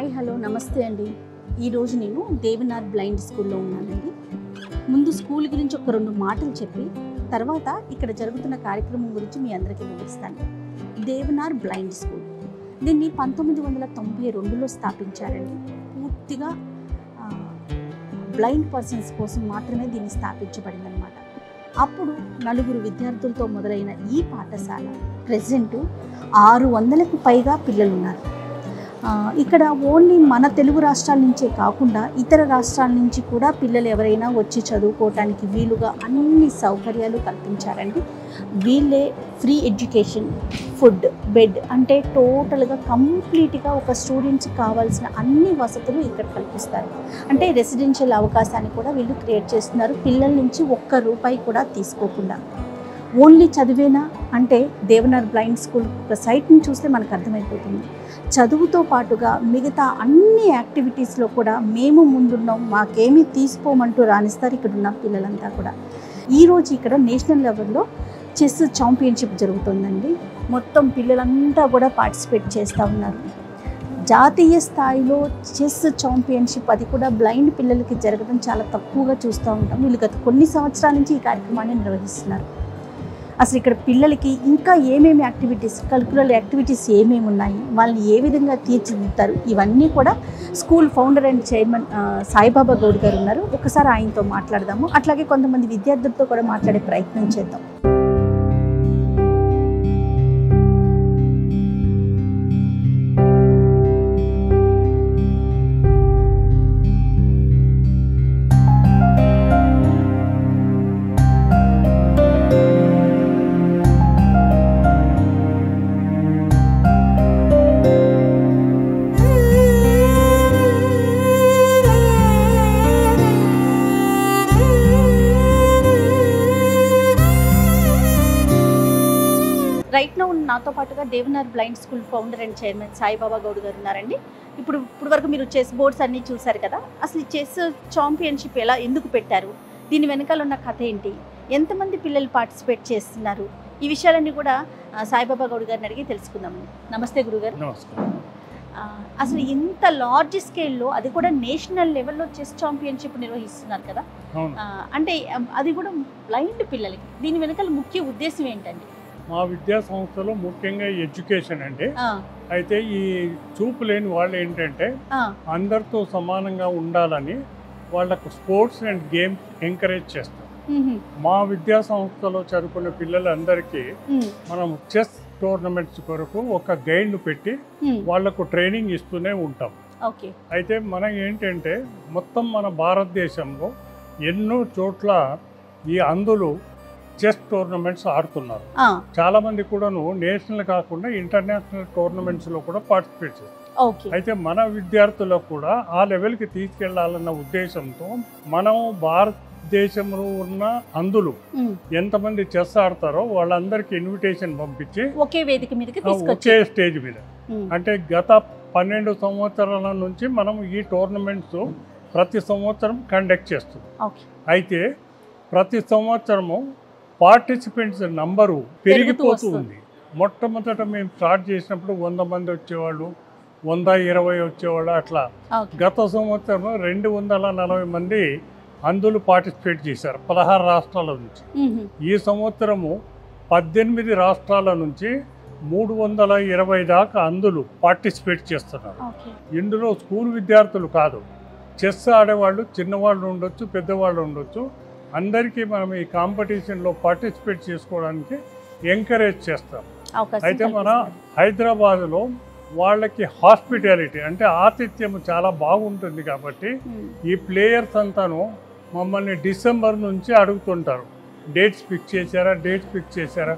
Hi hello నమస్తే అండి. ఈరోజు నేను దేవనార్ బ్లైండ్ స్కూల్లో ఉన్నానండి. ముందు స్కూల్ గురించి ఒక 2 మాటలు చెప్పి తర్వాత ఇక్కడ జరుగుతున్న కార్యక్రమం గురించి మీ అందరికీ వివరిస్తాను. దేవనార్ బ్లైండ్ స్కూల్ దీన్ని 1992లో స్థాపించారండి. పూర్తిగా బ్లైండ్ పర్సన్స్ కోసం మాత్రమే దీన్ని స్థాపించబడిందనమాట. అప్పుడు 4 విద్యార్థులతో మొదలైన ఈ పాఠశాల ప్రెజెంట్ 600కు పైగా పిల్లలు ఉన్నారు. ఇక్కడ ఓన్లీ మన తెలుగు రాష్ట్రాల నుంచే కాకుండా ఇతర రాష్ట్రాల నుంచి కూడా పిల్లలు ఎవరైనా వచ్చి చదువుకోవటానికి వీలుగా అన్ని సౌకర్యాలు కల్పించారండి. వీళ్ళే ఫ్రీ ఎడ్యుకేషన్, ఫుడ్, బెడ్ అంటే టోటల్గా కంప్లీట్గా ఒక స్టూడెంట్స్కి కావాల్సిన అన్ని వసతులు ఇక్కడ కల్పిస్తారు. అంటే రెసిడెన్షియల్ అవకాశాన్ని కూడా వీళ్ళు క్రియేట్ చేస్తున్నారు, పిల్లల నుంచి ₹1 కూడా తీసుకోకుండా. ఓన్లీ చదివేనా అంటే దేవనార్ బ్లైండ్ స్కూల్ ఒక సైట్ని చూస్తే మనకు అర్థమైపోతుంది. చదువుతో పాటుగా మిగతా అన్ని యాక్టివిటీస్లో కూడా మేము ముందున్నాం, మాకేమీ తీసుకోమంటూ రాణిస్తారు ఇక్కడ ఉన్న పిల్లలంతా కూడా. ఈరోజు ఇక్కడ నేషనల్ లెవెల్లో చెస్ ఛాంపియన్షిప్ జరుగుతుందండి. మొత్తం పిల్లలంతా కూడా పార్టిసిపేట్ చేస్తూ ఉన్నారు. జాతీయ స్థాయిలో చెస్ ఛాంపియన్షిప్ అది కూడా బ్లైండ్ పిల్లలకి జరగడం చాలా తక్కువగా చూస్తూ ఉంటాం. వీళ్ళు గత కొన్ని సంవత్సరాల నుంచి ఈ కార్యక్రమాన్ని నిర్వహిస్తున్నారు. అసలు ఇక్కడ పిల్లలకి ఇంకా ఏమేమి యాక్టివిటీస్, కల్చరల్ యాక్టివిటీస్ ఏమేమి ఉన్నాయి, వాళ్ళని ఏ విధంగా తీర్చిదిద్దుతారు, ఇవన్నీ కూడా school founder and chairman Saibaba Goud గారు ఉన్నారు. ఒకసారి ఆయనతో మాట్లాడదాము. అట్లాగే కొంతమంది విద్యార్థులతో కూడా మాట్లాడే ప్రయత్నం చేద్దాం. రైట్ నౌ నాతో పాటుగా Devnar blind school founder and chairman Saibaba Goud గారు ఉన్నారండి. ఇప్పుడు వరకు మీరు చెస్ బోర్డ్స్ అన్నీ చూసారు కదా. అసలు చెస్ ఛాంపియన్షిప్ ఎందుకు పెట్టారు, దీని వెనకాల ఉన్న కథ ఏంటి, ఎంతమంది పిల్లలు పార్టిసిపేట్ చేస్తున్నారు, ఈ విషయాలన్నీ కూడా సాయిబాబా గౌడ్ గారిని అడిగి తెలుసుకుందామండి. నమస్తే గురుగారు. అసలు ఇంత లార్జ్ స్కేల్లో అది కూడా నేషనల్ లెవెల్లో చెస్ ఛాంపియన్షిప్ నిర్వహిస్తున్నారు కదా, అంటే అది కూడా బ్లైండ్ పిల్లలకి, దీని వెనకాల ముఖ్య ఉద్దేశం ఏంటండి? మా విద్యా సంస్థలో ముఖ్యంగా ఎడ్యుకేషన్ అండి. అయితే ఈ చూపు లేని వాళ్ళు ఏంటంటే అందరితో సమానంగా ఉండాలని వాళ్ళకు స్పోర్ట్స్ అండ్ గేమ్స్ ఎంకరేజ్ చేస్తాం. మా విద్యా సంస్థలో చదువుకునే పిల్లలందరికీ మనం చెస్ టోర్నమెంట్స్ కొరకు ఒక గైడ్ పెట్టి వాళ్లకు ట్రైనింగ్ ఇస్తూనే ఉంటాం. అయితే మనం ఏంటంటే మొత్తం మన భారతదేశంలో ఎన్నో చోట్ల ఈ అందులో చెస్ టోర్నమెంట్స్ ఆడుతున్నారు. చాలా మంది కూడాను నేషనల్ కాకుండా ఇంటర్నేషనల్ టోర్నమెంట్స్ లో కూడా పార్టిసిపేట్ చేస్తారు. అయితే మన విద్యార్థులకు కూడా ఆ లెవెల్కి తీసుకెళ్లాలన్న ఉద్దేశంతో మనం భారతదేశంలో ఉన్న అందులు ఎంతమంది చెస్ ఆడతారో వాళ్ళందరికీ ఇన్విటేషన్ పంపించి ఒకే వేదిక మీదకి ఒకే స్టేజ్ మీద, అంటే గత 12 సంవత్సరాల నుంచి మనం ఈ టోర్నమెంట్స్ ప్రతి సంవత్సరం కండక్ట్ చేస్తున్నాం. అయితే ప్రతి సంవత్సరము పార్టిసిపెంట్స్ నంబరు పెరిగిపోతూ ఉంది. మొట్టమొదట మేము స్టార్ట్ చేసినప్పుడు 100 మంది వచ్చేవాళ్ళు, 120 వచ్చేవాళ్ళు. అట్లా గత సంవత్సరం 240 మంది అందులు పార్టిసిపేట్ చేశారు 16 రాష్ట్రాల నుంచి. ఈ సంవత్సరము 18 రాష్ట్రాల నుంచి 320 దాకా అందులు పార్టిసిపేట్ చేస్తున్నారు. ఇందులో స్కూల్ విద్యార్థులు కాదు, చెస్ ఆడేవాళ్ళు చిన్నవాళ్ళు ఉండొచ్చు, పెద్దవాళ్ళు ఉండొచ్చు. అందరికీ మనం ఈ కాంపిటీషన్లో పార్టిసిపేట్ చేసుకోవడానికి ఎంకరేజ్ చేస్తాం. అయితే మన హైదరాబాద్లో వాళ్ళకి హాస్పిటాలిటీ అంటే ఆతిథ్యం చాలా బాగుంటుంది కాబట్టి ఈ ప్లేయర్స్ అంతాను మమ్మల్ని డిసెంబర్ నుంచి అడుగుతుంటారు, డేట్స్ ఫిక్స్ చేశారా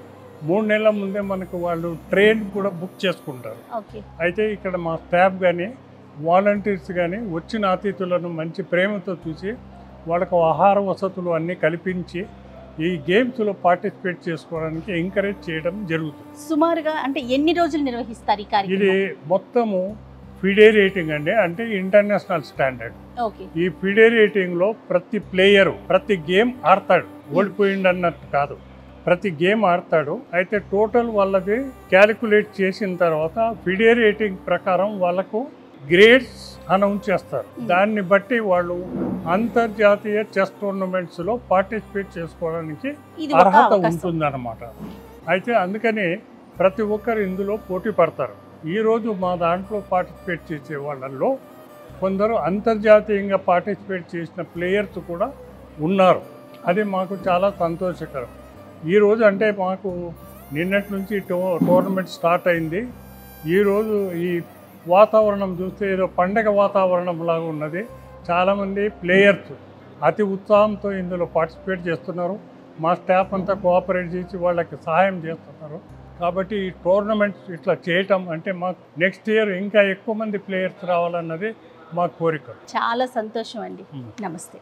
3 నెలల ముందే మనకు వాళ్ళు ట్రైన్ కూడా బుక్ చేసుకుంటారు. అయితే ఇక్కడ మా స్టాఫ్ కానీ వాలంటీర్స్ కానీ వచ్చిన అతిథులను మంచి ప్రేమతో చూసి వాళ్ళకు ఆహార వసతులు అన్నీ కల్పించి ఈ గేమ్స్లో పార్టిసిపేట్ చేసుకోవడానికి ఎంకరేజ్ చేయడం జరుగుతుంది. సుమారుగా అంటే ఎన్ని రోజులు నిర్వహిస్తారు ఈ కార్యక్రమం? ఇది మొత్తము ఫిడే రేటింగ్ అండి, అంటే ఇంటర్నేషనల్ స్టాండర్డ్. ఈ ఫిడే రేటింగ్లో ప్రతి ప్లేయరు ప్రతి గేమ్ ఆడతాడు, ఓడిపోయింది అన్నట్టు కాదు, ప్రతి గేమ్ ఆడతాడు. అయితే టోటల్ వాళ్ళది క్యాలిక్యులేట్ చేసిన తర్వాత ఫిడే రేటింగ్ ప్రకారం వాళ్ళకు గ్రేడ్స్ అనౌన్స్ చేస్తారు. దాన్ని బట్టి వాళ్ళు అంతర్జాతీయ చెస్ టోర్నమెంట్స్లో పార్టిసిపేట్ చేసుకోవడానికి అర్హత ఉంటుందన్నమాట. అయితే అందుకని ప్రతి ఒక్కరు ఇందులో పోటీ పడతారు. ఈరోజు మా దాంట్లో పార్టిసిపేట్ చేసే వాళ్ళల్లో కొందరు అంతర్జాతీయంగా పార్టిసిపేట్ చేసిన ప్లేయర్స్ కూడా ఉన్నారు. అది మాకు చాలా సంతోషకరం. ఈరోజు అంటే మాకు నిన్నటి నుంచి టోర్నమెంట్ స్టార్ట్ అయింది. ఈరోజు ఈ వాతావరణం చూస్తే ఏదో పండగ వాతావరణం లాగా ఉన్నది. చాలామంది ప్లేయర్స్ అతి ఉత్సాహంతో ఇందులో పార్టిసిపేట్ చేస్తున్నారు. మా స్టాఫ్ అంతా కోఆపరేట్ చేసి వాళ్ళకి సహాయం చేస్తున్నారు. కాబట్టి ఈ టోర్నమెంట్స్ ఇట్లా చేయటం అంటే మాకు నెక్స్ట్ ఇయర్ ఇంకా ఎక్కువ మంది ప్లేయర్స్ రావాలన్నది మా కోరిక. చాలా సంతోషం అండి. నమస్తే.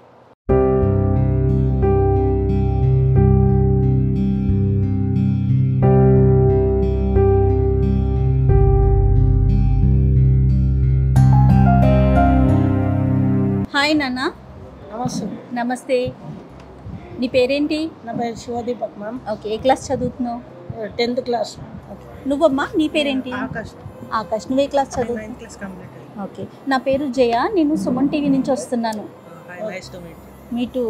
హాయ్ నాన్న. నమస్తే. నమస్తే. నీ పేరేంటి? నా పేరు శివదీపక్ మ్యామ్. ఓకే, ఏ క్లాస్ చదువుతున్నావు? 10th class. నువ్వమ్మా, నీ పేరేంటి? ఆకాష్. ఆకాష్, నువ్వే క్లాస్ చదువు? 9th class complete. ఓకే, నా పేరు జయ, నేను సుమన్ టీవీ నుంచి వస్తున్నాను. Nice to meet. Me too.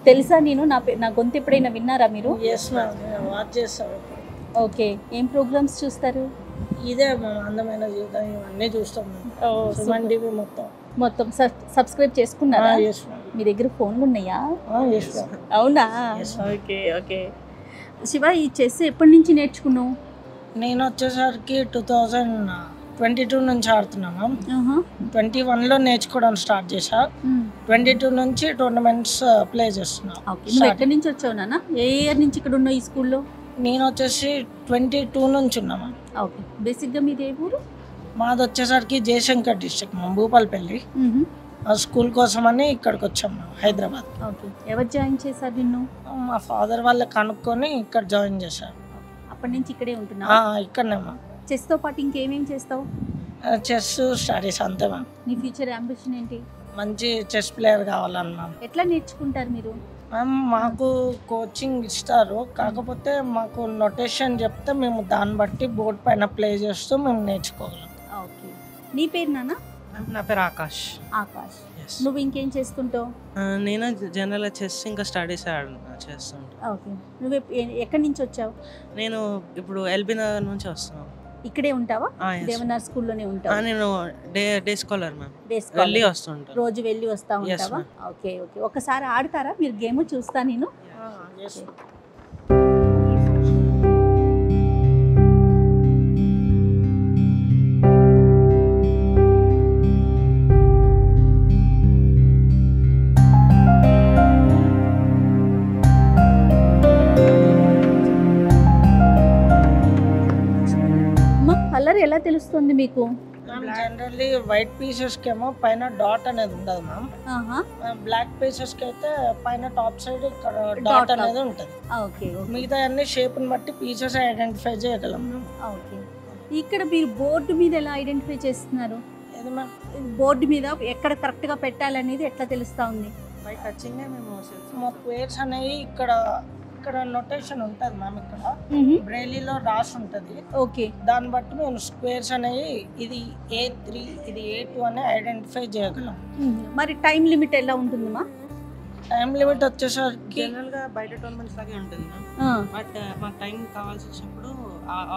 తెలుసా నేను నా గొంతు ఎప్పుడైనా విన్నారా మీరు? ఎస్ మ్యామ్, వాచ్ చేస్తాను. ఓకే, ఏం ప్రోగ్రామ్స్ చూస్తారు? ఇదే మ్యామ్, అందమైన జీవితం ఇవన్నీ చూస్తాం మ్యామ్. సుమన్ టీవీ మొత్తం సబ్స్క్రైబ్ చేసుకున్నారా? Yes ma'am. మీ దగ్గర ఫోన్లు ఉన్నాయా? Yes ma'am. అవునా? Okay okay. శివ, ఈ చెస్ ఎప్పటి నుంచి నేర్చుకున్నావు? నేను వచ్చేసరికి 2022 నుంచి ఆడుతున్నా మ్యామ్. 21లో నేర్చుకోవడం స్టార్ట్ చేశా. 22 నుంచి టోర్నమెంట్స్ ప్లే చేస్తున్నా. నువ్వు ఎక్కడి నుంచి వచ్చావు నాన్న? ఏ ఇయర్ నుంచి ఇక్కడ ఉన్నావు ఈ స్కూల్లో? నేను వచ్చేసి 22 నుంచి ఉన్నా మ్యామ్. ఓకే, బేసిక్గా మీది ఏ ఊరు? మాది వచ్చేసరికి జయశంకర్ డిస్ట్రిక్ట్ మ్యామ్, భూపాలపల్లి. ఆ స్కూల్ కోసమని ఇక్కడికి వచ్చాం మేము, హైదరాబాద్. ఓకే, ఎవరు జాయిన్ చేశారు నిన్ను? మా ఫాదర్ వాళ్ళకి కనుక్కొని ఇక్కడ జాయిన్ చేశారు. అప్పటి నుంచి ఇక్కడే ఉంటున్నావా? ఇక్కడనే మ్యామ్. చెస్తో పాటు ఇంకేమేమి చేస్తావు? చెస్ స్టడీస్ అంతే మ్యామ్. నీ ఫ్యూచర్ అంబిషన్ ఏంటి? మంచి చెస్ ప్లేయర్ కావాలని మ్యామ్. ఎట్లా నేర్చుకుంటారు మీరు? మ్యామ్, మాకు కోచింగ్ ఇస్తారు, కాకపోతే మాకు నొటేషన్ చెప్తే మేము దాన్ని బట్టి బోర్డ్ పైన ప్లే చేస్తూ మేము నేర్చుకోగలం. ఓకే, నీ పేరు నాన్న? నా పేరు ఆకాష్. ఆకాష్, నువ్వు ఇంకేం చేస్తుంటావు? నేను జనరల్గా చెస్ ఇంకా స్టడీస్ చేస్తుంటా. ఓకే, నువ్వు ఎక్కడి నుంచి వచ్చావు? నేను ఇప్పుడు ఎల్బీ నగర్ నుంచి వస్తున్నాను. ఇక్కడే ఉంటావా? దేవనార్ స్కూల్లోనే ఉంటావా? నేను డే స్కాలర్ మ్యామ్. వెళ్ళి వస్తుంటా, రోజు వెళ్ళి వస్తా ఉంటావా? ఓకే ఓకే, ఒకసారి ఆడతారా మీరు గేమ్? చూస్తా నేను. కలర్ ఎలా తెలుస్తుంది మీకు? జనరల్లీ వైట్ పీసెస్ కి ఏమో పైన డాట్ అనేది ఉండదు మ్యామ్. బ్లాక్ పీసెస్ కి అయితే పైన టాప్ సైడ్ ఇక్కడ డాట్ అనేది ఉంటుంది. మిగతా అన్ని షేప్ ని బట్టి పీసెస్ ఐడెంటిఫై చేయగలం మ్యామ్. ఓకే, ఇక్కడ మీరు బోర్డు మీద ఎలా ఐడెంటిఫై చేస్తున్నారు? ఏది మ్యామ్? బోర్డు మీద ఎక్కడ కరెక్ట్ గా పెట్టాలనేది ఎట్లా తెలుస్తా ఉంది? బై టచింగ్ మేము మా ప్లేయర్స్ అనేవి ఇక్కడ నొటేషన్ ఉంటుంది మ్యామ్. ఇక్కడ బ్రెయిలీలో రాసి ఉంటుంది. ఓకే, దాన్ని బట్టి మేము స్క్వేర్స్ అనేవి ఇది A3 ఇది A2 అని ఐడెంటిఫై చేయగలం. మరి టైం లిమిట్ ఎలా ఉంటుందమ్మా? టైం లిమిట్ వచ్చేసరికి జనరల్గా బయట టోర్నమెంట్స్ లాగే ఉంటుంది బట్ మాకు టైం కావాల్సి వచ్చినప్పుడు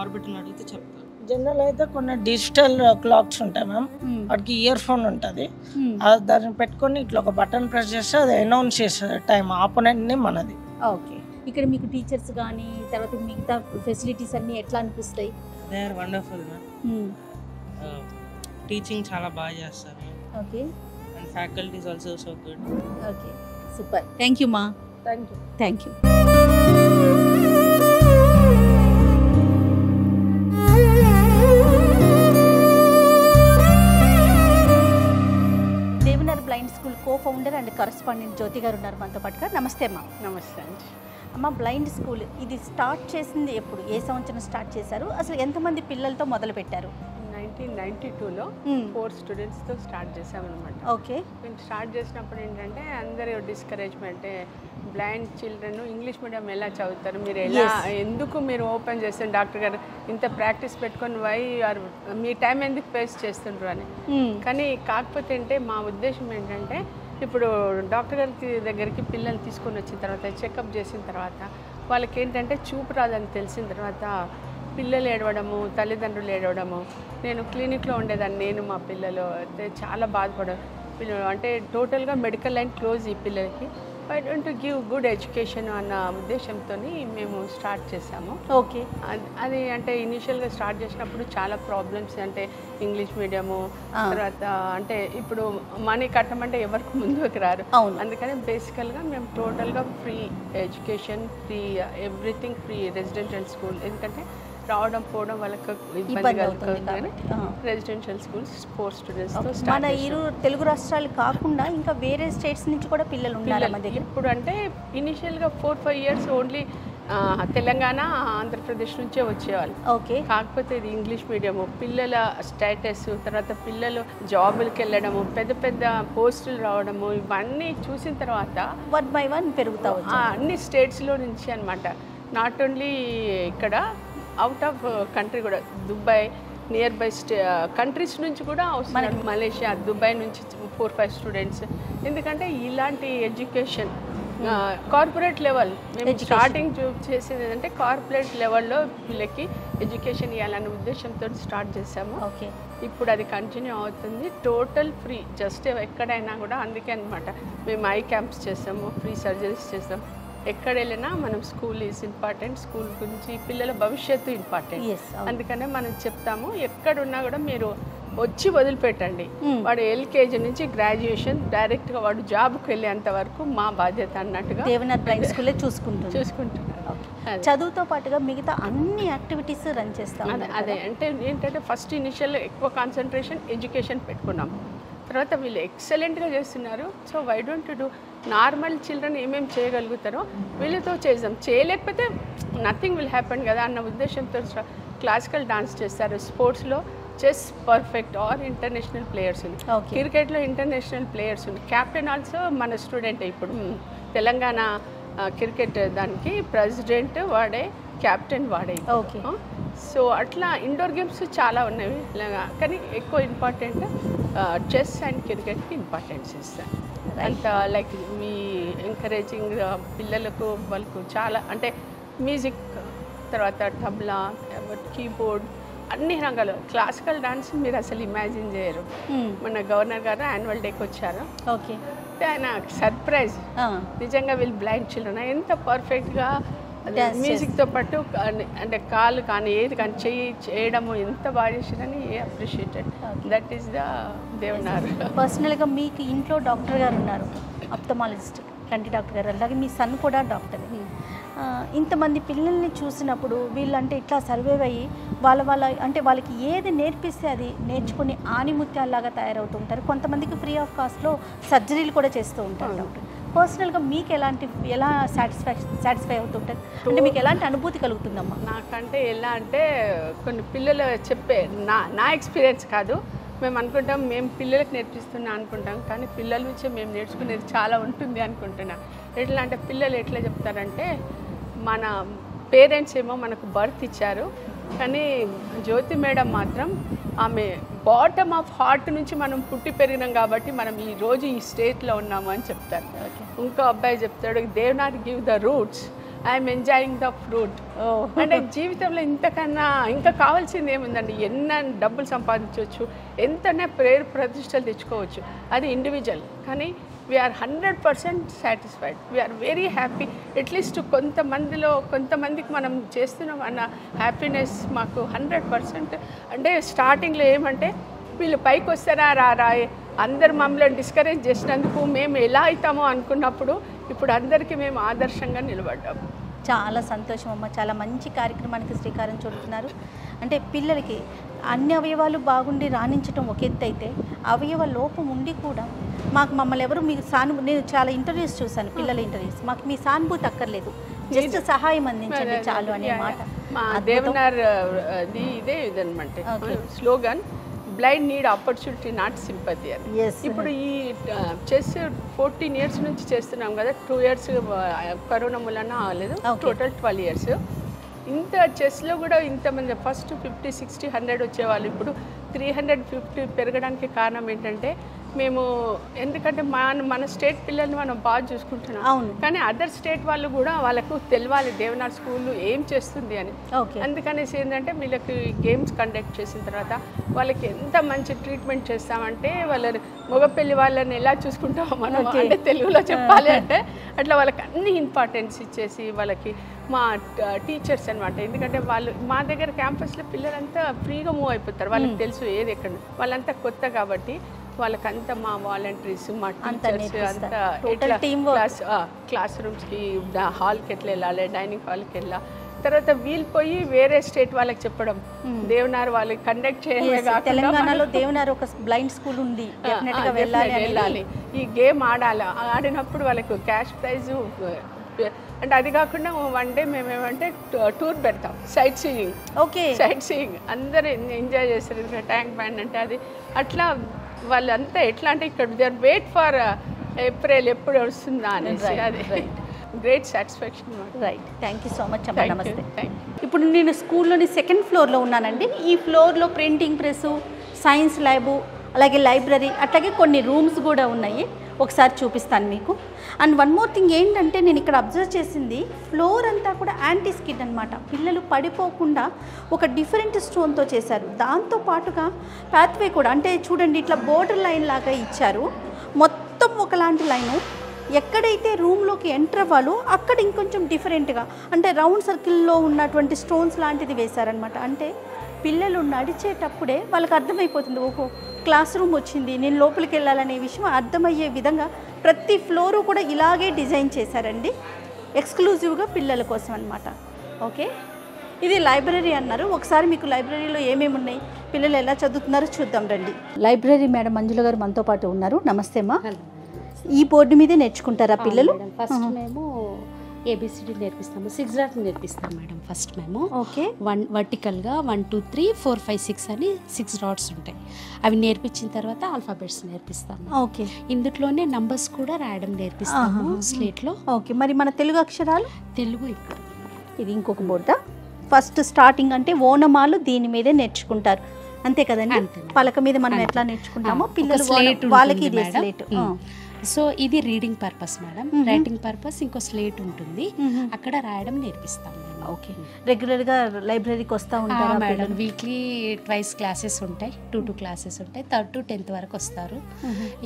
ఆర్బిట్ని అడిగితే చెప్తారు. జనరల్ అయితే కొన్ని డిజిటల్ క్లాక్స్ ఉంటాయి మ్యామ్. వాటికి ఇయర్ ఫోన్ ఉంటుంది. దాన్ని పెట్టుకొని ఇట్లా ఒక బటన్ ప్రెస్ చేస్తే అది అనౌన్స్ చేస్తుంది టైం, ఆపోనెంట్ని మనది. ఓకే, ఇక్కడ మీకు టీచర్స్ కానీ తర్వాత మిగతా ఫెసిలిటీస్ అన్నీ ఎట్లా అనిపిస్తాయి? They are wonderful ma'am. Teaching చాలా బాగా చేస్తారు. Okay, and faculties also so good. Okay, super. Thank you మా. Thank you. Thank you. Devnar blind school co-founder and correspondent Jyoti గారు ఉన్నారు మనతో పాటుగా. నమస్తే అమ్మా. నమస్తే అండి. అమ్మ, బ్లైండ్ స్కూల్ ఇది స్టార్ట్ చేసింది ఎప్పుడు? ఏ సంవత్సరం స్టార్ట్ చేశారు? అసలు ఎంతమంది పిల్లలతో మొదలు పెట్టారు? 1992లో 4 స్టూడెంట్స్తో స్టార్ట్ చేసామన్నమాట. ఓకే, మేము స్టార్ట్ చేసినప్పుడు ఏంటంటే అందరూ discouragement, blind children English medium ఎలా చదువుతారు, మీరు ఎలా ఎందుకు మీరు ఓపెన్ చేస్తారు డాక్టర్ గారు ఇంత ప్రాక్టీస్ పెట్టుకొని వై ఆర్ మీ టైం ఎందుకు వేస్ట్ చేస్తుండ్రు అని. కానీ కాకపోతే అంటే మా ఉద్దేశం ఏంటంటే ఇప్పుడు డాక్టర్ గారి దగ్గరికి పిల్లల్ని తీసుకొని వచ్చిన తర్వాత చెకప్ చేసిన తర్వాత వాళ్ళకి ఏంటంటే చూపు రాదని తెలిసిన తర్వాత పిల్లలు ఏడవడము, తల్లిదండ్రులు ఏడవడము. నేను క్లినిక్లో ఉండేదాన్ని, నేను మా పిల్లలు అయితే చాలా బాధపడారు. అంటే టోటల్గా మెడికల్ లైన్ క్లోజ్ ఈ పిల్లలకి. I don't to give good education అన్న ఉద్దేశంతో మేము స్టార్ట్ చేసాము. ఓకే, అది అంటే ఇనీషియల్గా స్టార్ట్ చేసినప్పుడు చాలా ప్రాబ్లమ్స్, అంటే ఇంగ్లీష్ మీడియము తర్వాత అంటే ఇప్పుడు మనీ కట్టమంటే ఎవరికి ముందుకు రారు. అందుకని బేసికల్గా మేము టోటల్గా free education, free everything, free residential school. ఎందుకంటే రావడం పోవడం వాళ్ళకి ఇబ్బంది కలుగుతుంది. రెసిడెన్షియల్ స్కూల్స్ 4 స్టూడెంట్స్తో మన తెలుగు రాష్ట్రాలు కాకుండా ఇంకా వేరే స్టేట్స్ నుంచి కూడా పిల్లలు ఉన్నారు మన దగ్గర. ఇప్పుడు అంటే ఇనిషియల్గా 4-5 ఇయర్స్ ఓన్లీ తెలంగాణ, ఆంధ్రప్రదేశ్ నుంచే వచ్చేవాళ్ళు. ఓకే, కాకపోతే ఇది ఇంగ్లీష్ మీడియము, పిల్లల స్టేటస్, తర్వాత పిల్లలు జాబులకి వెళ్ళడము, పెద్ద పెద్ద పోస్టులు రావడము, ఇవన్నీ చూసిన తర్వాత 1 by 1 పెరుగుతా అన్ని స్టేట్స్లో నుంచి అనమాట. నాట్ ఓన్లీ ఇక్కడ, అవుట్ ఆఫ్ కంట్రీ కూడా, దుబాయ్ నియర్ బై కంట్రీస్ నుంచి కూడా వస్తున్నారు. మలేషియా, దుబాయ్ నుంచి 4-5 స్టూడెంట్స్. ఎందుకంటే ఇలాంటి ఎడ్యుకేషన్ కార్పొరేట్ లెవెల్ మేము స్టార్టింగ్ చేసేది ఏంటంటే కార్పొరేట్ లెవెల్లో వీళ్ళకి ఎడ్యుకేషన్ ఇవ్వాలనే ఉద్దేశంతో స్టార్ట్ చేసాము. ఓకే, ఇప్పుడు అది కంటిన్యూ అవుతుంది, టోటల్ ఫ్రీ, జస్ట్ ఎక్కడైనా కూడా. అందుకే అనమాట మేము ఐ క్యాంప్స్ చేస్తాము, ఫ్రీ సర్జరీస్ చేస్తాం. ఎక్కడ వెళ్ళినా మనం స్కూల్ ఈజ్ ఇంపార్టెంట్, స్కూల్ గురించి పిల్లల భవిష్యత్తు ఇంపార్టెంట్. అందుకనే మనం చెప్తాము ఎక్కడున్నా కూడా మీరు వచ్చి వదిలిపెట్టండి. వాడు ఎల్కేజీ నుంచి గ్రాడ్యుయేషన్ డైరెక్ట్గా వాడు జాబ్కి వెళ్ళేంత వరకు మా బాధ్యత అన్నట్టుగా దేవనాథ్ బ్లైండ్ స్కూలే చూసుకుంటున్నారు. చదువుతో పాటుగా మిగతా అన్ని యాక్టివిటీస్ రన్ చేస్తాం. అదే అంటే ఏంటంటే ఫస్ట్ ఇనిషియల్ ఎక్కువ కాన్సన్ట్రేషన్ ఎడ్యుకేషన్ పెట్టుకున్నాం, తర్వాత వీళ్ళు ఎక్సలెంట్గా చేస్తున్నారు. So why don't do normal children ఏమేమి చేయగలుగుతారో వీళ్ళతో చేద్దాం, చేయలేకపోతే నథింగ్ విల్ హ్యాపెన్ కదా అన్న ఉద్దేశంతో క్లాసికల్ డాన్స్ చేస్తారు. స్పోర్ట్స్లో chess perfect are international players ఉంది, క్రికెట్లో ఇంటర్నేషనల్ ప్లేయర్స్ ఉంది. క్యాప్టెన్ ఆల్సో మన స్టూడెంట్. ఇప్పుడు తెలంగాణ క్రికెట్ దానికి ప్రెసిడెంట్ వాడే, క్యాప్టెన్ వాడే. ఓకే, సో అట్లా ఇండోర్ గేమ్స్ చాలా ఉన్నాయి, కానీ ఎక్కువ ఇంపార్టెంట్ చెస్ అండ్ క్రికెట్కి ఇంపార్టెన్స్ ఇస్తాను. అంత లైక్ మీ ఎంకరేజింగ్ పిల్లలకు వాళ్ళకు చాలా అంటే మ్యూజిక్, తర్వాత తబలా, కీబోర్డ్, అన్ని రంగాలు. క్లాసికల్ డాన్స్ మీరు అసలు ఇమాజిన్ చేయరు. మన గవర్నర్ గారు యాన్యువల్ డేకి వచ్చారు. ఓకే, ఆయన సర్ప్రైజ్, నిజంగా వీళ్ళు బ్లైండ్ చిల్డ్రన్ ఎంత పర్ఫెక్ట్గా మ్యూజిక్తో పాటు అంటే కాళ్ళు కానీ ఏది కానీ చేయడము ఎంత బాగా చేసిరని appreciated. That is the Devnar. పర్సనల్గా మీకు ఇంట్లో డాక్టర్ గారు ఉన్నారు, ఆప్థమాలజిస్ట్ కంటి డాక్టర్ గారు, అలాగే మీ సన్ కూడా డాక్టర్. ఇంతమంది పిల్లల్ని చూసినప్పుడు వీళ్ళంటే ఇట్లా సర్వైవ్ అయ్యి వాళ్ళ అంటే వాళ్ళకి ఏది నేర్పిస్తే అది నేర్చుకుని ఆనిముత్యాల్లాగా తయారవుతుంటారు. కొంతమందికి ఫ్రీ ఆఫ్ కాస్ట్లో సర్జరీలు కూడా చేస్తూ ఉంటారు డాక్టర్. పర్సనల్గా మీకు ఎలా సాటిస్ఫై అవుతుంటారు, అంటే మీకు ఎలాంటి అనుభూతి కలుగుతుందమ్మా? నాకంటే ఎలా అంటే కొన్ని పిల్లలు చెప్పే నా ఎక్స్పీరియన్స్ కాదు, మేము అనుకుంటాం మేము పిల్లలకు నేర్పిస్తున్నా అనుకుంటాం, కానీ పిల్లల నుంచే మేము నేర్చుకునేది చాలా ఉంటుంది అనుకుంటున్నాం. ఎట్లా అంటే పిల్లలు ఎట్లా చెప్తారంటే మన పేరెంట్స్ ఏమో మనకు బర్త్ ఇచ్చారు, కానీ జ్యోతి మేడం మాత్రం ఆమె బాటమ్ ఆఫ్ హార్ట్ నుంచి మనం పుట్టి పెరిగినాం కాబట్టి మనం ఈరోజు ఈ స్టేట్లో ఉన్నాము అని చెప్తారు. ఇంకో అబ్బాయి చెప్తాడు Devanath give the roots, I'm enjoying the fruit. అంటే జీవితంలో ఇంతకన్నా ఇంకా కావాల్సింది ఏముందండి, ఎన్న డబ్బులు సంపాదించవచ్చు, ఎంతనే పేరు ప్రతిష్టలు తెచ్చుకోవచ్చు, అది ఇండివిజువల్. కానీ we are 100% satisfied, we are very happy. At least కొంతమందికి మనం చేస్తున్నాం అన్న హ్యాపీనెస్ మాకు 100%. అంటే స్టార్టింగ్లో ఏమంటే వీళ్ళు పైకి వస్తారా రారా, అందరు మమ్మల్ని డిస్కరేజ్ చేసినందుకు మేము ఎలా అవుతామో అనుకున్నప్పుడు ఇప్పుడు అందరికీ మేము ఆదర్శంగా నిలబడ్డాము. చాలా సంతోషం అమ్మ, చాలా మంచి కార్యక్రమానికి శ్రీకారం చుడుతున్నారు. అంటే పిల్లలకి అన్ని అవయవాలు బాగుండి రాణించడం ఒక ఎత్తు అయితే, అవయవ లోపం ఉండి కూడా మమ్మల్ని ఎవరు మీకు నేను చాలా ఇంటర్వ్యూస్ చూశాను, పిల్లల ఇంటర్వ్యూస్, మాకు మీ సానుభూతి అక్కర్లేదు, జస్ట్ సహాయం అందించండి చాలు అనే మాట. మా దేవనార్ ఇదే ఇదనమాట slogan, blind need opportunity not sympathy అని. ఇప్పుడు ఈ చెస్ 14 years నుంచి చేస్తున్నాం కదా, 2 years కరోనా మూలన అవ్వలేదు, టోటల్ 12 years. ఇంత చెస్లో కూడా ఇంతమంది ఫస్ట్ 50, 60, 100 వచ్చేవాళ్ళు, ఇప్పుడు 350 పెరగడానికి కారణం ఏంటంటే మేము ఎందుకంటే మన స్టేట్ పిల్లల్ని మనం బాగా చూసుకుంటున్నాం, కానీ అదర్ స్టేట్ వాళ్ళు కూడా వాళ్ళకు తెలియాలి దేవనార్ స్కూల్ ఏం చేస్తుంది అని. అందుకనేసి ఏంటంటే వీళ్ళకి గేమ్స్ కండక్ట్ చేసిన తర్వాత వాళ్ళకి ఎంత మంచి ట్రీట్మెంట్ చేస్తామంటే వాళ్ళని మగపెళ్లి వాళ్ళని ఎలా చూసుకుంటామో మనం అంటే తెలుగులో చెప్పాలి అంటే అట్లా వాళ్ళకి అన్ని ఇంపార్టెన్స్ ఇచ్చేసి వాళ్ళకి మా టీచర్స్ అనమాట. ఎందుకంటే వాళ్ళు మా దగ్గర క్యాంపస్లో పిల్లలంతా ఫ్రీగా మూవ్ అయిపోతారు, వాళ్ళకి తెలుసు ఏది ఎక్కడ, వాళ్ళంతా కొత్త కాబట్టి వాళ్ళకంతా మా వాలంటీర్స్ మా టీచర్స్ అంతా క్లాస్ రూమ్స్కి హాల్కి ఎట్లా వెళ్ళాలి, డైనింగ్ హాల్కి వెళ్ళాలి, తర్వాత వీళ్ళు పోయి వేరే స్టేట్ వాళ్ళకి చెప్పడం దేవనార్ వాళ్ళకి కండక్ట్ చేయడమే కాకుండా తెలంగాణలో దేవనార్ ఒక బ్లైండ్ స్కూల్ ఉంది, వెళ్ళాలి, ఈ గేమ్ ఆడాలి, ఆడినప్పుడు వాళ్ళకు క్యాష్ ప్రైజ్ అంటే అది కాకుండా వన్ డే మేమేమంటే టూర్ పెడతాం, సైట్ సీయింగ్. సైట్ సీయింగ్ అందరూ ఎంజాయ్ చేస్తారు, ఇంకా ట్యాంక్ బ్యాండ్ అంటే అది అట్లా వాళ్ళంతా ఎట్లా అంటే ఇక్కడ they are wait for April ఎప్పుడు వస్తుందా అనేసి, అది great satisfaction. Right, thank you so much అమ్మా, నమస్తే. ఇప్పుడు నేను స్కూల్లోని 2nd floorలో ఉన్నానండి. ఈ ఫ్లోర్లో ప్రింటింగ్ ప్రెస్, సైన్స్ ల్యాబు, అలాగే లైబ్రరీ, అట్లాగే కొన్ని రూమ్స్ కూడా ఉన్నాయి, ఒకసారి చూపిస్తాను మీకు. అండ్ వన్ మోర్ థింగ్ ఏంటంటే నేను ఇక్కడ అబ్జర్వ్ చేసింది ఫ్లోర్ అంతా కూడా యాంటీ స్కిడ్ అనమాట. పిల్లలు పడిపోకుండా ఒక డిఫరెంట్ స్టోన్తో చేశారు. దాంతో పాటుగా పాత్వే కూడా అంటే చూడండి ఇట్లా బోర్డర్ లైన్ లాగా ఇచ్చారు, మొత్తం ఒకలాంటి లైను. ఎక్కడైతే రూమ్లోకి ఎంటర్ అవ్వాలో అక్కడ ఇంకొంచెం డిఫరెంట్గా అంటే రౌండ్ సర్కిల్లో ఉన్నటువంటి స్టోన్స్ లాంటిది వేశారనమాట. అంటే పిల్లలు నడిచేటప్పుడే వాళ్ళకి అర్థమైపోతుంది, ఓహో క్లాస్ రూమ్ వచ్చింది, నేను లోపలికి వెళ్ళాలనే విషయం అర్థమయ్యే విధంగా ప్రతి ఫ్లోరు కూడా ఇలాగే డిజైన్ చేశారండి, ఎక్స్క్లూజివ్గా పిల్లల కోసం అనమాట. ఓకే, ఇది లైబ్రరీ అన్నారు. ఒకసారి మీకు లైబ్రరీలో ఏమేమి ఉన్నాయి, పిల్లలు ఎలా చదువుతున్నారో చూద్దాం రండి. లైబ్రరీ మేడం మంజుల గారు మనతో పాటు ఉన్నారు. నమస్తే అమ్మా. ఈ బోర్డు మీదే నేర్చుకుంటారా పిల్లలు? ఫస్ట్ మేము ఏబిసిడి నేర్పిస్తాము, 6 డాట్ నేర్పిస్తాం మేడం. ఫస్ట్ మేము ఓకే వర్టికల్గా 1 2 3 4 5 6 అని 6 డాట్స్ ఉంటాయి, అవి నేర్పించిన తర్వాత ఆల్ఫాబెట్స్ నేర్పిస్తాము. ఓకే, ఇందులోనే నంబర్స్ కూడా రాయడం నేర్పిస్తాము స్లేట్లో. ఓకే, మరి మన తెలుగు అక్షరాలు? తెలుగు ఇక్కడ ఇది ఇంకొక బోర్డా. ఫస్ట్ స్టార్టింగ్ అంటే ఓనమాలు దీని మీదే నేర్చుకుంటారు అంతే కదండి. పలక మీద మనం ఎట్లా నేర్చుకుంటామో పిల్లలు వాళ్ళకి ఇది స్లేట్. సో ఇది reading purpose madam. Writing purpose ఇంకో స్లేట్ ఉంటుంది, అక్కడ రాయడం నేర్పిస్తాం. ఓకే, రెగ్యులర్గా లైబ్రరీకి వస్తూ ఉంటారా మేడం? వీక్లీ 2 క్లాసెస్ ఉంటాయి, 2 క్లాసెస్ ఉంటాయి. 3rd to 10th వరకు వస్తారు.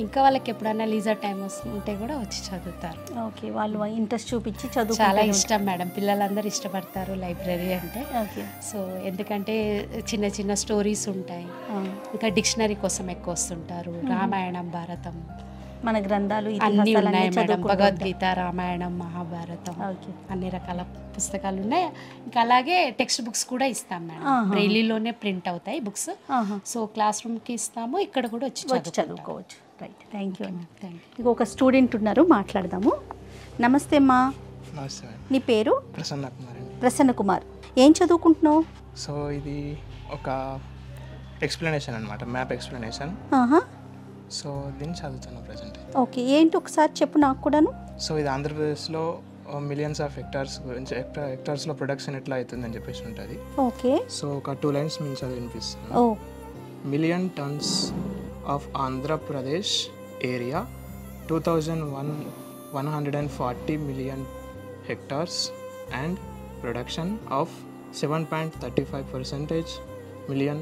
ఇంకా వాళ్ళకి ఎప్పుడైనా లీజర్ టైం ఉంటే కూడా వచ్చి చదువుతారు. ఓకే, వాళ్ళు ఇంట్రెస్ట్ చూపించి చదువు చాలా ఇష్టం మేడం, పిల్లలందరూ ఇష్టపడతారు లైబ్రరీ అంటే. ఓకే, సో ఎందుకంటే చిన్న చిన్న స్టోరీస్ ఉంటాయి, ఇంకా డిక్షనరీ కోసం ఎక్కువ వస్తుంటారు. రామాయణం, భారతం మన గ్రంథాలు అన్నీ ఉన్నాయి మేడం, భగవద్గీత, రామాయణం, మహాభారతం, అన్ని రకాల పుస్తకాలు ఉన్నాయి. ఇంకా అలాగే టెక్స్ట్ బుక్స్ కూడా ఇస్తాం మేడం, బ్రెయిలీలోనే ప్రింట్ అవుతాయి బుక్స్. సో క్లాస్ రూమ్కి ఇస్తాము, ఇక్కడ కూడా వచ్చి చదువుకోవచ్చు. Right, thank you. ఇంకొక స్టూడెంట్ ఉన్నారు, మాట్లాడదాము. నమస్తే అమ్మా. నమస్తే. నీ పేరు? ప్రసన్న కుమార్. ప్రసన్న కుమార్, ఏం చదువుకుంటున్నావు? సో ఇది ఒక ఎక్స్ప్లెనేషన్ అనమాట, మ్యాప్ ఎక్స్ప్లెనేషన్. సో దీన్ని చదువుతాను ప్రజెంట్. ఓకే, ఏంటి ఒకసారి చెప్పు నాకు కూడాను. సో ఇది ఆంధ్రప్రదేశ్లో మిలియన్స్ ఆఫ్ హెక్టార్స్ గురించి, హెక్టార్స్లో ప్రొడక్షన్ ఎట్లా అవుతుందని చెప్పేసి ఉంటుంది. ఓకే, సో ఒక 2 lines మేము చదివి వినిపిస్తాను. Million tons of Andhra Pradesh area 2140 million hectares and production of 7.35% million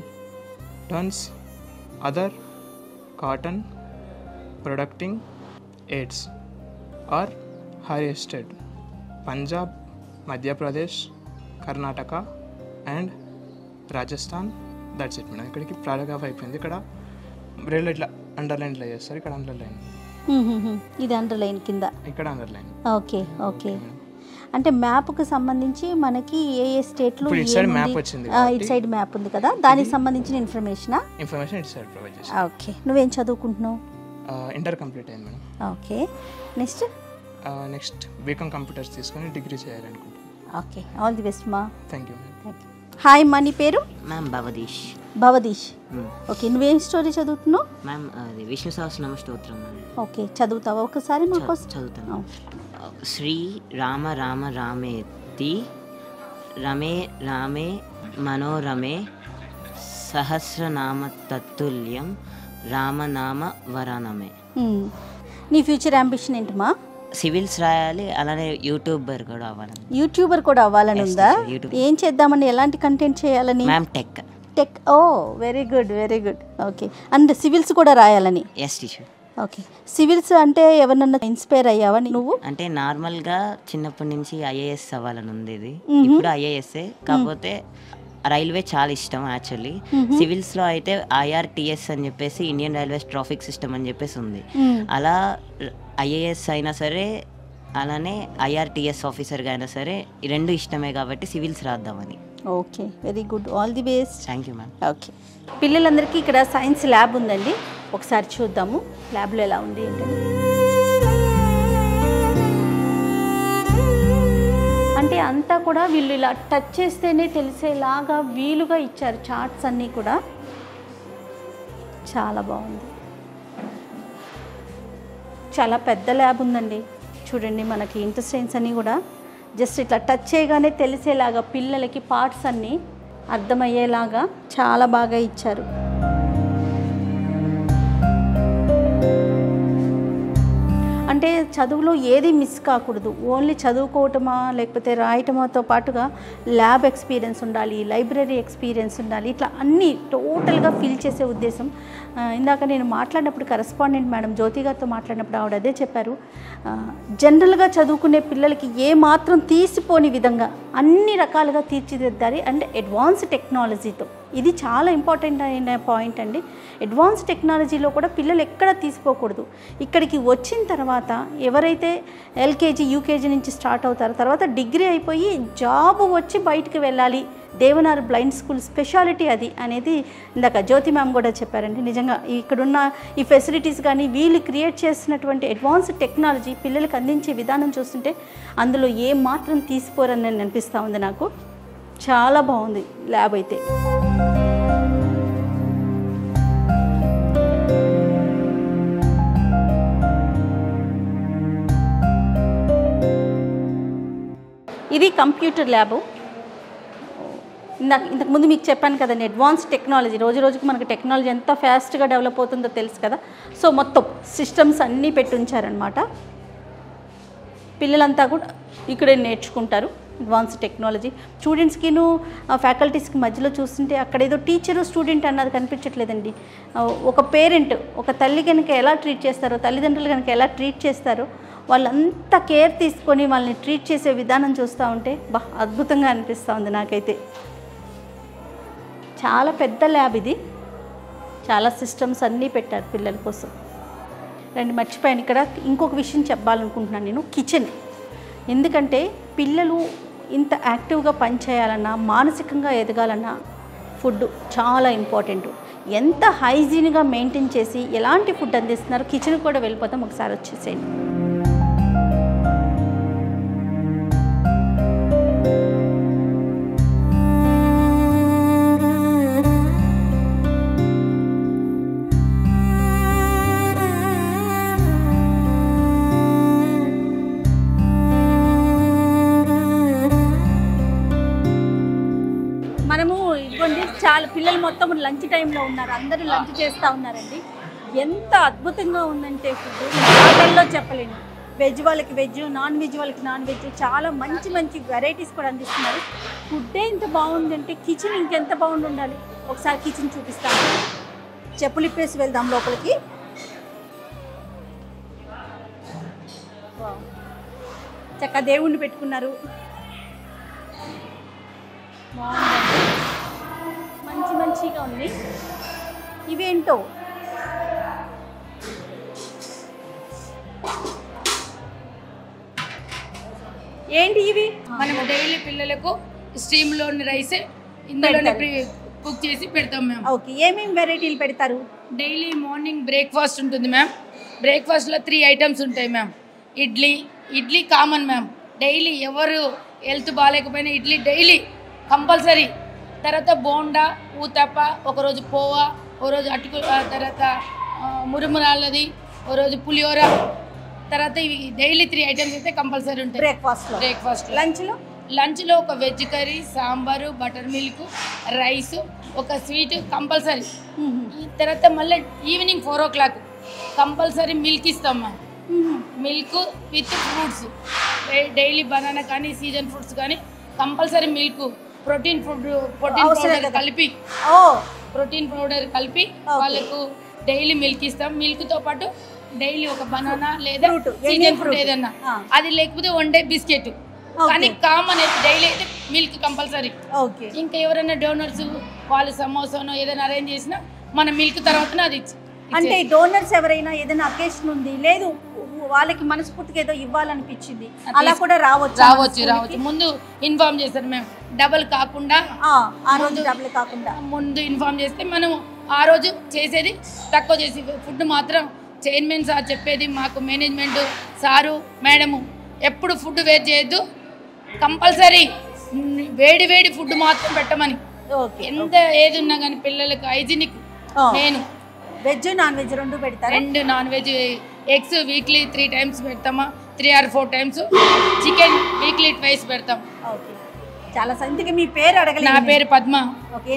tons. Other cotton producing aids are harvested Punjab, Madhya Pradesh, Karnataka and Rajasthan. That's it madam. ఇక్కడికి పారాగ్రాఫ్ అయిపోయింది. ఇక్కడ బ్రెయిల్ ఇట్లా అండర్లైన్లో చేస్తారు, ఇక్కడ అండర్లైన్, ఇది అండర్లైన్ కింద, ఇక్కడ అండర్లైన్. ఓకే ఓకే, అంటే మ్యాప్కి సంబంధించి మనకి ఏ ఏ స్టేట్లో ఇటు సైడ్ మ్యాప్ వచ్చింది, ఇటు సైడ్ మ్యాప్ ఉంది కదా, దానికి సంబంధించిన ఇన్ఫర్మేషన్ ఇటు సైడ్ ప్రొవైడ్ చేస్తాం. ఓకే, నువ్వేం చదువుకుంటున్నావు? ఇంటర్ కంప్లీట్ అయింది madam. Okay, next BCom computers తీసుకొని డిగ్రీ చేయాలనుకుంటున్నాను. ఓకే, ఆల్ ది బెస్ట్ మా. Thank you madam. హాయ్ అమ్మా, నీ పేరు? మ్యామ్ భవదీష్. భవదీష్. ఓకే, నువ్వేం స్టోరీ చదువుతున్నావు? మ్యామ్ అది విష్ణు సహస్రనామ స్తోత్రం మ్యామ్. ఓకే, చదువుతావా ఒకసారి మాకు? చదువుతాను. శ్రీ రామ రామ రామేతి రమే రామే మనోరమే సహస్రనామ తత్తుల్యం రామనామ వరానమే. నీ ఫ్యూచర్ అంబిషన్ ఏంటమ్మా? సివిల్స్ రాయాలి, అలానే యూట్యూబర్ కూడా అవ్వాలని. యూట్యూబర్ కూడా అవ్వాలని ఉందా? ఏం చేద్దామని, ఎలాంటి కంటెంట్ చేయాలని? Ma'am tech. Tech, oh very good very good. Okay, and civils కూడా రాయాలని? Yes teacher. ఓకే, సివిల్స్ అంటే ఎవరన్నా ఇన్స్పైర్ అయ్యావా నువ్వు? అంటే నార్మల్గా చిన్నప్పటి నుంచి ఐఏఎస్ అవ్వాలని ఉండేది. ఇప్పుడు ఐఏఎస్ఏ, కాకపోతే రైల్వే చాలా ఇష్టం యాక్చువల్లీ. సివిల్స్లో అయితే IRTS అని చెప్పేసి ఇండియన్ రైల్వేస్ ట్రాఫిక్ సిస్టమ్ అని చెప్పేసి ఉంది. అలా IAS అయినా సరే, అలానే IRTS ఆఫీసర్గా అయినా సరే, ఈ రెండు ఇష్టమే కాబట్టి సివిల్స్ రాద్దామని. Okay, very good, all the best. Thank you ma'am. Okay, పిల్లలందరికీ ఇక్కడ సైన్స్ ల్యాబ్ ఉందండి, ఒకసారి చూద్దాము ల్యాబ్లో ఎలా ఉంది ఏంటని. అంటే అంతా కూడా వీళ్ళు ఇలా టచ్ చేస్తేనే తెలిసేలాగా వీలుగా ఇచ్చారు చార్ట్స్ అన్నీ కూడా. చాలా బాగుంది, చాలా పెద్ద ల్యాబ్ ఉందండి. చూడండి, మనకి ఇంటెస్టైన్స్ అన్నీ కూడా జస్ట్ ఇట్లా టచ్ చేయగానే తెలిసేలాగా పిల్లలకి పార్ట్స్ అన్నీ అర్థమయ్యేలాగా చాలా బాగా ఇచ్చారు. అంటే చదువులో ఏది మిస్ కాకూడదు, ఓన్లీ చదువుకోవటమా లేకపోతే రాయటమాతో పాటుగా ల్యాబ్ ఎక్స్పీరియన్స్ ఉండాలి, లైబ్రరీ ఎక్స్పీరియన్స్ ఉండాలి, ఇట్లా అన్నీ టోటల్గా ఫిల్ చేసే ఉద్దేశం. ఇందాక నేను మాట్లాడినప్పుడు కరెస్పాండెంట్ మేడం జ్యోతి గారితో మాట్లాడినప్పుడు ఆవిడ అదే చెప్పారు, జనరల్గా చదువుకునే పిల్లలకి ఏ మాత్రం తీసిపోని విధంగా అన్ని రకాలుగా తీర్చిదిద్దాలి, అండ్ అడ్వాన్స్ టెక్నాలజీతో. ఇది చాలా ఇంపార్టెంట్ అయిన పాయింట్ అండి. అడ్వాన్స్ టెక్నాలజీలో కూడా పిల్లలు ఎక్కడ తీసిపోకూడదు. ఇక్కడికి వచ్చిన తర్వాత ఎవరైతే LKG UKG నుంచి స్టార్ట్ అవుతారో, తర్వాత డిగ్రీ అయిపోయి జాబ్ వచ్చి బయటికి వెళ్ళాలి, దేవనార్ బ్లైండ్ స్కూల్ స్పెషాలిటీ అది అనేది ఇందాక జ్యోతి మ్యామ్ కూడా చెప్పారండి. నిజంగా ఇక్కడున్న ఈ ఫెసిలిటీస్ కానీ వీళ్ళు క్రియేట్ చేసినటువంటి అడ్వాన్స్ టెక్నాలజీ పిల్లలకు అందించే విధానం చూస్తుంటే అందులో ఏ మాత్రం తీసిపోరని నేను అనిపిస్తూ ఉంది నాకు. చాలా బాగుంది ల్యాబ్ అయితే. ఇది కంప్యూటర్ ల్యాబు. ఇంతకుముందు మీకు చెప్పాను కదండి, అడ్వాన్స్ టెక్నాలజీ. రోజు రోజుకి మనకి టెక్నాలజీ ఎంత ఫాస్ట్గా డెవలప్ అవుతుందో తెలుసు కదా. సో మొత్తం సిస్టమ్స్ అన్నీ పెట్టి ఉంచారనమాట. పిల్లలంతా కూడా ఇక్కడే నేర్చుకుంటారు అడ్వాన్స్ టెక్నాలజీ. స్టూడెంట్స్కిను ఫ్యాకల్టీస్కి మధ్యలో చూస్తుంటే అక్కడ ఏదో టీచరు స్టూడెంట్ అన్నది కనిపించట్లేదండి. ఒక పేరెంట్, ఒక తల్లి కనుక ఎలా ట్రీట్ చేస్తారో, తల్లిదండ్రులు కనుక ఎలా ట్రీట్ చేస్తారో, వాళ్ళంతా కేర్ తీసుకొని వాళ్ళని ట్రీట్ చేసే విధానం చూస్తూ ఉంటే అద్భుతంగా అనిపిస్తూ ఉంది నాకైతే. చాలా పెద్ద ల్యాబ్ ఇది, చాలా సిస్టమ్స్ అన్నీ పెట్టారు పిల్లల కోసం. రండి, మర్చిపోయాను, ఇక్కడ ఇంకొక విషయం చెప్పాలనుకుంటున్నాను నేను, కిచెన్. ఎందుకంటే పిల్లలు ఇంత యాక్టివ్గా పనిచేయాలన్నా, మానసికంగా ఎదగాలన్నా ఫుడ్ చాలా ఇంపార్టెంట్. ఎంత హైజీన్గా మెయింటైన్ చేసి ఎలాంటి ఫుడ్ అందిస్తున్నారు, కిచెన్ కూడా వెళ్ళిపోతాం, ఒకసారి వచ్చేసేయండి. చాలా పిల్లలు మొత్తం లంచ్ టైంలో ఉన్నారు, అందరూ లంచ్ చేస్తూ ఉన్నారండి. ఎంత అద్భుతంగా ఉందంటే ఫుడ్ మాటల్లో చెప్పలేను. వెజ్ వాళ్ళకి వెజ్, నాన్ వెజ్ వాళ్ళకి నాన్ వెజ్, చాలా మంచి మంచి వెరైటీస్ కూడా అందిస్తున్నారు. ఫుడ్డే ఇంత బాగుందంటే కిచెన్ ఇంకెంత బాగుండి ఉండాలి. ఒకసారి కిచెన్ చూపిస్తాను, చెప్పులు ఇప్పేసి వెళ్దాం లోపలికి. చక్కగా దేవుణ్ణి పెట్టుకున్నారు, బాగుందండి, మంచి మంచిగా ఉంది. ఇవేంటో ఏంటి ఇవి? మనం డైలీ పిల్లలకు స్టీమ్లోని రైస్ ఇందులోనే కుక్ చేసి పెడతాం మ్యామ్. ఓకే, ఏమేమి వెరైటీలు పెడతారు? డైలీ మార్నింగ్ బ్రేక్ఫాస్ట్ ఉంటుంది మ్యామ్. బ్రేక్ఫాస్ట్లో 3 ఐటమ్స్ ఉంటాయి ma'am. Idli common ma'am. Daily ఎవరు హెల్త్ బాగాలేకపోయినా ఇడ్లీ డైలీ కంపల్సరీ. తర్వాత బోండా, ఊతప్ప, ఒకరోజు పోవా, ఒకరోజు అటుకు, తర్వాత మురుమురాలది, ఒకరోజు పులిహోర, తర్వాత ఇవి డైలీ 3 ఐటమ్స్ అయితే కంపల్సరీ ఉంటాయి బ్రేక్ఫాస్ట్. లంచ్లో ఒక veg curry, sambar, butter milk, rice, ఒక స్వీట్ కంపల్సరీ. తర్వాత మళ్ళీ ఈవినింగ్ 4 o'clock కంపల్సరీ మిల్క్ ఇస్తాం ma'am. Milk with fruits, daily banana కానీ సీజన్ ఫ్రూట్స్ కానీ కంపల్సరీ మిల్క్, ప్రోటీన్ పౌడర్ కలిపి వాళ్ళకు డైలీ మిల్క్ ఇస్తాం. మిల్క్తో పాటు డైలీ ఒక బనానా లేదా సీజన్ ఫ్రూట్ ఏదన్నా, అది లేకపోతే 1 day బిస్కెట్, కానీ కామన్ అయితే డైలీ అయితే మిల్క్ కంపల్సరీ. ఇంకా ఎవరైనా డోనర్స్ వాళ్ళు సమోసానో ఏదైనా అరేంజ్ చేసినా మన మిల్క్ తర్వాతనే అది అంటే డోనర్స్ ఎవరైనా ఏదైనా అకేషన్ ఉంది, లేదు వాళ్ళకి మనస్ఫూర్తిగా ఏదో ఇవ్వాలనిపించింది, అలా కూడా రావచ్చు. ముందు ఇన్ఫార్మ్ చేస్తారు మేము, డబల్ కాకుండా ముందు ఇన్ఫార్మ్ చేస్తే మనం ఆ రోజు చేసేది తక్కువ చేసి, ఫుడ్ మాత్రం చైర్మన్ సార్ చెప్పేది మాకు, మేనేజ్మెంట్ సారు మేడము ఎప్పుడు ఫుడ్ వేస్ట్ చేయొద్దు, కంపల్సరీ వేడి ఫుడ్ మాత్రం పెట్టమని. ఎంత ఏది ఉన్నా కానీ పిల్లలకి హైజీనిక్. నేను వెజ్ నాన్ వెజ్ 2 పెడతారు. 2 non veg, eggs weekly 3 times పెడతామా, 3 or 4 times, chicken weekly 2 పెడతాం. చాలా సంతికి. మీ పేరు అడగలేదు. నా పేరు పద్మ.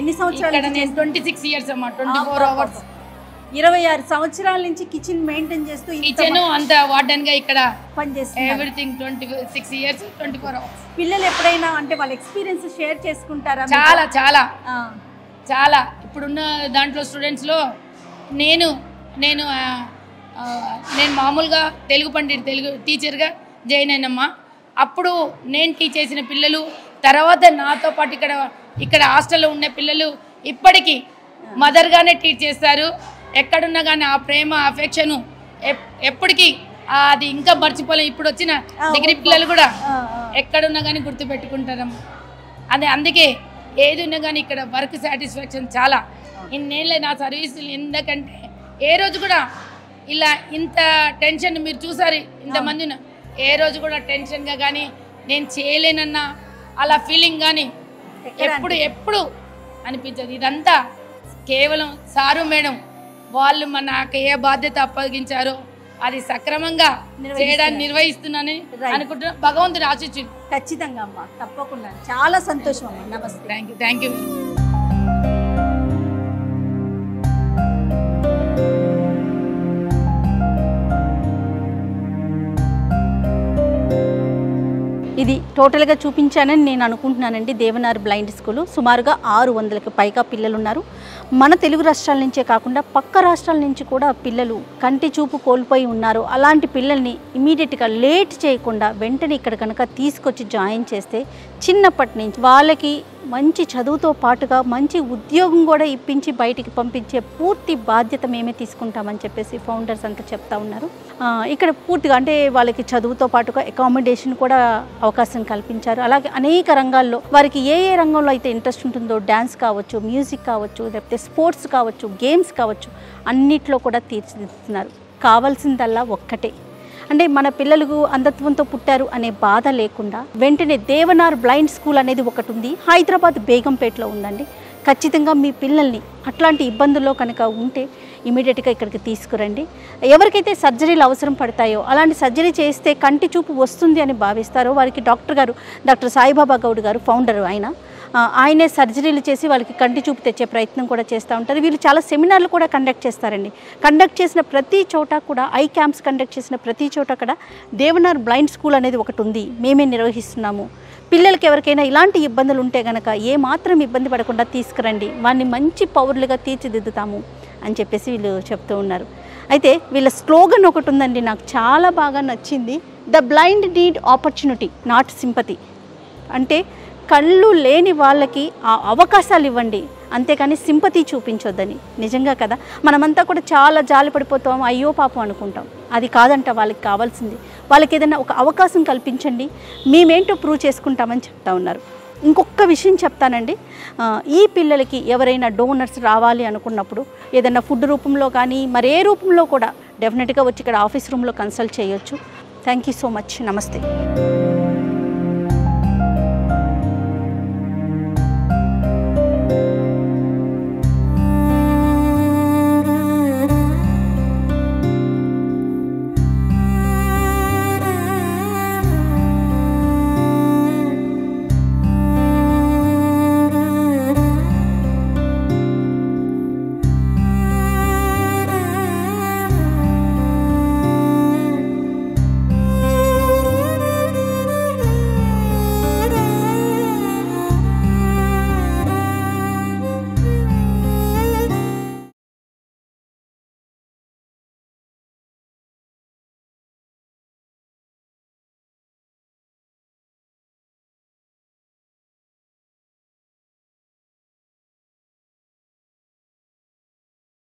ఎన్ని సంవత్సరాలు? నేను 26 years అమ్మా, 24 hours. 26 సంవత్సరాల నుంచి కిచెన్ మెయింటైన్ చేస్తూ, కిచెన్ అంత వార్డెన్ గా ఇక్కడ పనిచేస్తారు. Everything 26 years 24 hours. పిల్లలు ఎప్పుడైనా అంటే వాళ్ళ ఎక్స్పీరియన్స్ షేర్ చేసుకుంటారా? చాలా ఇప్పుడున్న దాంట్లో స్టూడెంట్స్లో నేను మామూలుగా తెలుగు టీచర్గా జాయిన్ అయినమ్మా. అప్పుడు నేను టీచ్ చేసిన పిల్లలు, తర్వాత నాతో పాటు ఇక్కడ హాస్టల్లో ఉన్న పిల్లలు ఇప్పటికీ మదర్గానే టీచ్ చేస్తారు. ఎక్కడున్నా కానీ ఆ ప్రేమ, అఫెక్షను ఎప్పటికీ అది ఇంకా మర్చిపోలేం. ఇప్పుడు వచ్చిన డిగ్రీ పిల్లలు కూడా ఎక్కడున్నా కానీ గుర్తుపెట్టుకుంటారమ్మా. అందుకే ఏది ఉన్నా కానీ ఇక్కడ వర్క్ సాటిస్ఫాక్షన్ చాలా. ఇన్నేళ్ళ నా సర్వీసులు, ఎందుకంటే ఏ రోజు కూడా ఇలా ఇంత టెన్షన్ మీరు చూసారు ఇంతమంది, ఏ రోజు కూడా టెన్షన్గా కానీ నేను చేయలేనన్నా అలా ఫీలింగ్ కానీ ఎప్పుడు అనిపించదు. ఇదంతా కేవలం సారు మేడం వాళ్ళు నాకు ఏ బాధ్యత అప్పగించారో అది సక్రమంగా చేయడానికి నిర్వహిస్తున్నానని అనుకుంటున్నా. భగవంతుడు ఆశించింది. ఖచ్చితంగా అమ్మా, తప్పకుండా. చాలా సంతోషం అమ్మా. నమస్తే. Thank you. ఇది టోటల్గా చూపించానని నేను అనుకుంటున్నానండి. దేవనార్ బ్లైండ్ స్కూలు సుమారుగా 600కి పైగా పిల్లలు ఉన్నారు. మన తెలుగు రాష్ట్రాల నుంచే కాకుండా పక్క రాష్ట్రాల నుంచి కూడా పిల్లలు కంటి చూపు కోల్పోయి ఉన్నారు. అలాంటి పిల్లల్ని ఇమీడియట్గా లేట్ చేయకుండా వెంటనే ఇక్కడ కనుక తీసుకొచ్చి జాయిన్ చేస్తే చిన్నప్పటి నుంచి వాళ్ళకి మంచి చదువుతో పాటుగా మంచి ఉద్యోగం కూడా ఇప్పించి బయటికి పంపించే పూర్తి బాధ్యత మేమే తీసుకుంటామని చెప్పేసి ఫౌండర్స్ అంతా చెప్తా ఉన్నారు. ఇక్కడ పూర్తిగా అంటే వాళ్ళకి చదువుతో పాటుగా అకామిడేషన్ కూడా అవకాశం కల్పించారు. అలాగే అనేక రంగాల్లో వారికి ఏ రంగంలో అయితే ఇంట్రెస్ట్ ఉంటుందో, డ్యాన్స్ కావచ్చు, మ్యూజిక్ కావచ్చు, లేకపోతే స్పోర్ట్స్ కావచ్చు, గేమ్స్ కావచ్చు, అన్నిట్లో కూడా తీర్చిదిద్దుతున్నారు. కావాల్సిందల్లా ఒక్కటే, అంటే మన పిల్లలకు అంధత్వంతో పుట్టారు అనే బాధ లేకుండా వెంటనే దేవనార్ బ్లైండ్ స్కూల్ అనేది ఒకటి ఉంది. హైదరాబాద్ బేగంపేటలో ఉందండి. ఖచ్చితంగా మీ పిల్లల్ని అట్లాంటి ఇబ్బందుల్లో కనుక ఉంటే ఇమీడియట్గా ఇక్కడికి తీసుకురండి. ఎవరికైతే సర్జరీలు అవసరం పడతాయో, అలాంటి సర్జరీ చేస్తే కంటి చూపు వస్తుంది అని భావిస్తారో వారికి డాక్టర్ సాయిబాబా గౌడ్ గారు ఫౌండర్. ఆయనే సర్జరీలు చేసి వాళ్ళకి కంటి చూపు తెచ్చే ప్రయత్నం కూడా చేస్తూ ఉంటారు. వీళ్ళు చాలా సెమినార్లు కూడా కండక్ట్ చేస్తారండి. కండక్ట్ చేసిన ప్రతి చోట కూడా, ఐ క్యాంప్స్ కండక్ట్ చేసిన ప్రతి చోట కూడా దేవనార్ బ్లైండ్ స్కూల్ అనేది ఒకటి ఉంది, మేమే నిర్వహిస్తున్నాము. పిల్లలకి ఎవరికైనా ఇలాంటి ఇబ్బందులు ఉంటే కనుక ఏమాత్రం ఇబ్బంది పడకుండా తీసుకురండి, వారిని మంచి పౌరులుగా తీర్చిదిద్దుతాము అని చెప్పేసి వీళ్ళు చెప్తూ ఉన్నారు. అయితే వీళ్ళ స్లోగన్ ఒకటి ఉందండి, నాకు చాలా బాగా నచ్చింది. The blind need opportunity, not sympathy. అంటే కళ్ళు లేని వాళ్ళకి ఆ అవకాశాలు ఇవ్వండి, అంతేకాని సింపతి చూపించొద్దని. నిజంగా కదా, మనమంతా కూడా చాలా జాలి పడిపోతాం, అయ్యో పాపం అనుకుంటాం. అది కాదంట వాళ్ళకి కావాల్సింది. వాళ్ళకి ఏదైనా ఒక అవకాశం కల్పించండి, మేమేంటో ప్రూవ్ చేసుకుంటామని చెప్తా ఉన్నారు. ఇంకొక విషయం చెప్తానండి, ఈ పిల్లలకి ఎవరైనా డోనర్స్ రావాలి అనుకున్నప్పుడు ఏదైనా ఫుడ్ రూపంలో కానీ మరే రూపంలో కూడా డెఫినెట్గా వచ్చి ఇక్కడ ఆఫీస్ రూమ్లో కన్సల్ట్ చేయొచ్చు. Thank you so much. నమస్తే.